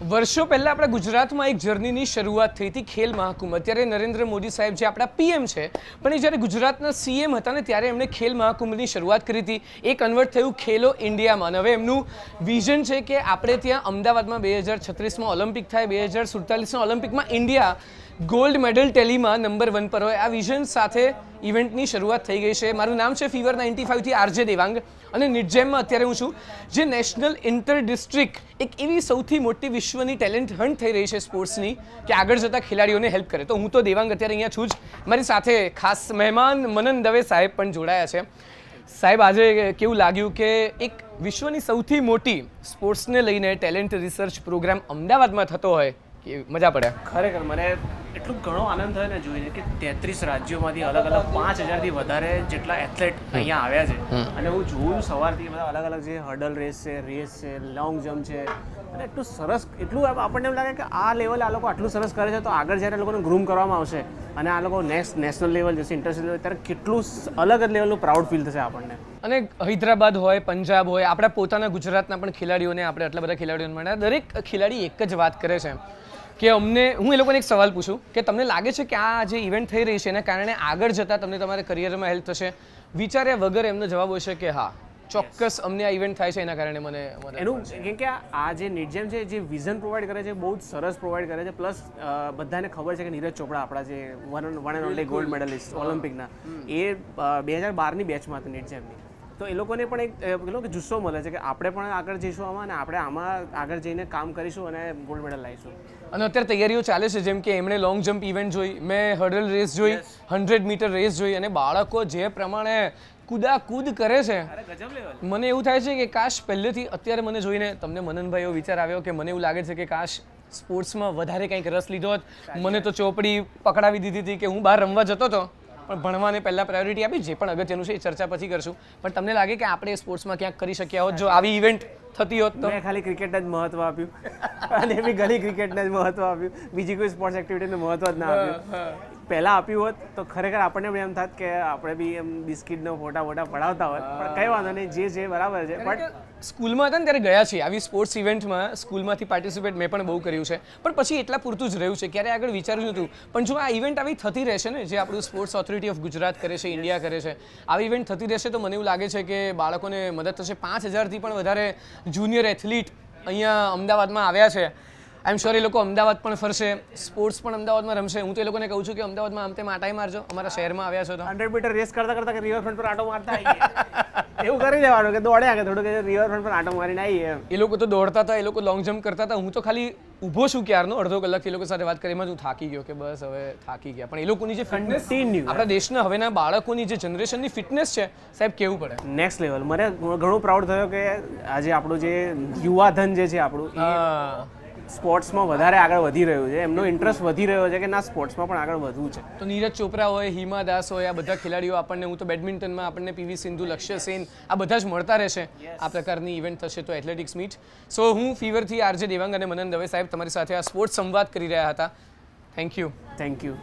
વર્ષો પહેલાં આપણા ગુજરાતમાં એક જર્નીની શરૂઆત થઈ હતી ખેલ મહાકુંભ. અત્યારે નરેન્દ્ર મોદી સાહેબ જે આપણા પીએમ છે, પણ એ જ્યારે ગુજરાતના સીએમ હતા ને ત્યારે એમણે ખેલ મહાકુંભની શરૂઆત કરી હતી. એ કન્વર્ટ થયું ખેલો ઇન્ડિયામાં. હવે એમનું વિઝન છે કે આપણે ત્યાં અમદાવાદમાં 2036માં ઓલિમ્પિક થાય, 2047ના ઓલિમ્પિકમાં ઇન્ડિયા ગોલ્ડ મેડલ ટેલીમાં નંબર 1 પર હોય. આ વિઝન સાથે ઇવેન્ટની શરૂઆત થઈ ગઈ છે. મારું નામ છે ફીવર 95થી આરજે દેવાંગ અને નિટજેમમાં અત્યારે હું છું, જે નેશનલ ઇન્ટર ડિસ્ટ્રિક્ટ એક એવી સૌથી મોટી વિશ્વની ટેલેન્ટ હન્ટ થઈ રહી છે સ્પોર્ટ્સની કે આગળ જતા ખેલાડીઓને હેલ્પ કરે. તો હું તો દેવાંગ અત્યારે અહીંયા છું જ. મારી સાથે ખાસ મહેમાન મનન દવે સાહેબ પણ જોડાયા છે. સાહેબ, આજે કેવું લાગ્યું કે એક વિશ્વની સૌથી મોટી સ્પોર્ટ્સને લઈને ટેલેન્ટ રિસર્ચ પ્રોગ્રામ અમદાવાદમાં થતો હોય? મજા પડે. ખરેખર મને એટલું ઘણો આનંદ થયો ને જોઈને કે 33 રાજ્યોમાંથી અલગ અલગ 5000થી વધારે જેટલા એથ્લેટ અહીંયા આવ્યા છે. અને હું જોઉં સવારથી બધા અલગ અલગ જે હર્ડલ રેસ છે, લોંગ જમ્પ છે, અને એટલું સરસ, એટલું આપણને એમ લાગે કે આ લેવલે આ લોકો આટલું સરસ કરે છે તો આગળ જ્યારે લોકોને ગ્રૂમ કરવામાં આવશે અને આ લોકો નેશનલ લેવલ જશે, ઇન્ટરનેશનલ લેવલ, ત્યારે કેટલું અલગ જ લેવલનું પ્રાઉડ ફીલ થશે આપણને. અને હૈદરાબાદ હોય, પંજાબ હોય, આપણા પોતાના ગુજરાતના પણ ખેલાડીઓને આપણે આટલા બધા ખેલાડીઓને મળ્યા. દરેક ખેલાડી એક જ વાત કરે છે કે હું એ લોકોને એક સવાલ પૂછું કે તમને લાગે છે કે આ જે ઇવેન્ટ થઈ રહી છે એના કારણે આગળ જતાં તમને તમારા કરિયરમાં હેલ્પ થશે? વિચાર્યા વગર એમનો જવાબ હશે કે હા, ચોક્કસ અમને આ ઇવેન્ટ થાય છે એના કારણે મને એનું કેમ કે આ જે નિટજેમ છે જે વિઝન પ્રોવાઈડ કરે છે બહુ જ સરસ પ્રોવાઈડ કરે છે. પ્લસ બધાને ખબર છે કે નીરજ ચોપડા આપણા જે one and only gold medalist ઓલિમ્પિકના, એ 2012ની બેચમાં હતી નિટજેમની. તો એ લોકોને પણ એક જુસ્સો મળે છે કે આપણે પણ આગળ જઈશું આમાં અને આપણે આમાં આગળ જઈને કામ કરીશું અને ગોલ્ડ મેડલ લાવીશું. અને અત્યારે તૈયારીઓ ચાલે છે, જેમ કે એમણે લોંગ જમ્પ ઇવેન્ટ જોઈ, મેં હર્ડલ રેસ જોઈ, 100 મીટર રેસ જોઈ, અને બાળકો જે પ્રમાણે કૂદાકૂદ કરે છે, મને એવું થાય છે કે કાશ પહેલેથી અત્યારે મને જોઈને તમને મનનભાઈ એવો વિચાર આવ્યો કે મને એવું લાગે છે કે કાશ સ્પોર્ટ્સમાં વધારે કંઈક રસ લીધો હોત. મને તો ચોપડી પકડાવી દીધી હતી કે હું બહાર રમવા જતો હતો, પણ ભણવાને પહેલાં પ્રાયોરિટી આપી. જે પણ અગત્યનું છે એ ચર્ચા પછી કરશું. પણ તમને લાગે કે આપણે સ્પોર્ટ્સમાં ક્યાંક કરી શક્યા હોત જો આવી ઇવેન્ટ થતી હોત તો? મેં ખાલી ક્રિકેટને જ મહત્વ આપ્યું અને એવી ગલી ક્રિકેટને જ મહત્વ આપ્યું, બીજી કોઈ સ્પોર્ટ્સ એક્ટિવિટીને મહત્વ જ ના આપ્યું. પહેલાં આપ્યું હોત તો ખરેખર આપણને બી એમ થાત કે આપણે બી એમ બિસ્કિટનો ફોટા પડાવતા હોત. પણ કંઈ વાંધો નહીં, જે છે બરાબર છે. બટ સ્કૂલમાં હતા ને ત્યારે ગયા છીએ આવી સ્પોર્ટ્સ ઇવેન્ટમાં, સ્કૂલમાંથી પાર્ટિસિપેટ મેં પણ બહુ કર્યું છે, પણ પછી એટલા પૂરતું જ રહ્યું છે, ક્યારે આગળ વિચાર્યું નહોતું. પણ જો આ ઇવેન્ટ આવી થતી રહેશે ને, જે આપણું સ્પોર્ટ્સ ઓથોરિટી ઓફ ગુજરાત કરે છે, ઇન્ડિયા કરે છે, આવી ઇવેન્ટ થતી રહેશે તો મને એવું લાગે છે કે બાળકોને મદદ થશે. 5000થી પણ વધારે જુનિયર એથ્લીટ અહીંયા અમદાવાદમાં આવ્યા છે. આઈ એમ શ્યોર એ લોકો અમદાવાદ પણ ફરશે, સ્પોર્ટ્સ પણ અમદાવાદમાં રમશે. હું તો એ લોકોને કહું છું કે અમદાવાદમાં આમ તેમ આટાઈ મારજો, અમારા શહેરમાં આવ્યા છો તો 100 મીટર રેસ કરતા કે રિવરફ્રન્ટ પર આટો મારતા આવીએ એવું કરી લેવાનું કે દોડ્યા કે થોડું કે રિવરફ્રન્ટ પર આટો મારીને આવીએ. એ લોકો તો દોડતા હતા, એ લોકો લોંગ જમ્પ કરતા હતા. હું તો ખાલી ઊભો છું ક્યારનો, અડધો કલાકથી એ લોકો સાથે વાત કરીમાં હું થાકી ગયો કે બસ હવે થાકી ગયા. પણ એ લોકોની જે ફિટનેસ, આપણા દેશના હવેના બાળકોની જે જનરેશનની ફિટનેસ છે સાહેબ, કેવું પડે નેક્સ્ટ લેવલ. મને ઘણું પ્રાઉડ થયો કે આજે આપણું જે યુવાધન જે છે આપણું સ્પોર્ટ્સમાં વધારે આગળ વધી રહ્યું છે, એમનો ઇન્ટરેસ્ટ વધી રહ્યો છે કે ના સ્પોર્ટ્સમાં પણ આગળ વધવું છે. તો નીરજ ચોપરા હોય, હિમા દાસ હોય, આ બધા ખેલાડીઓ આપણને, હું તો બેડમિન્ટનમાં આપણને પીવી સિંધુ, લક્ષ્ય સેન, આ બધા જ મળતા રહેશે. આ પ્રકારની ઇવેન્ટ થશે તો એથ્લેટિક્સ મીટ. સો હું ફીવરથી આરજે દેવાંગ અને મનન દવે સાહેબ તમારી સાથે આ સ્પોર્ટ્સ સંવાદ કરી રહ્યા હતા. Thank you. Thank you.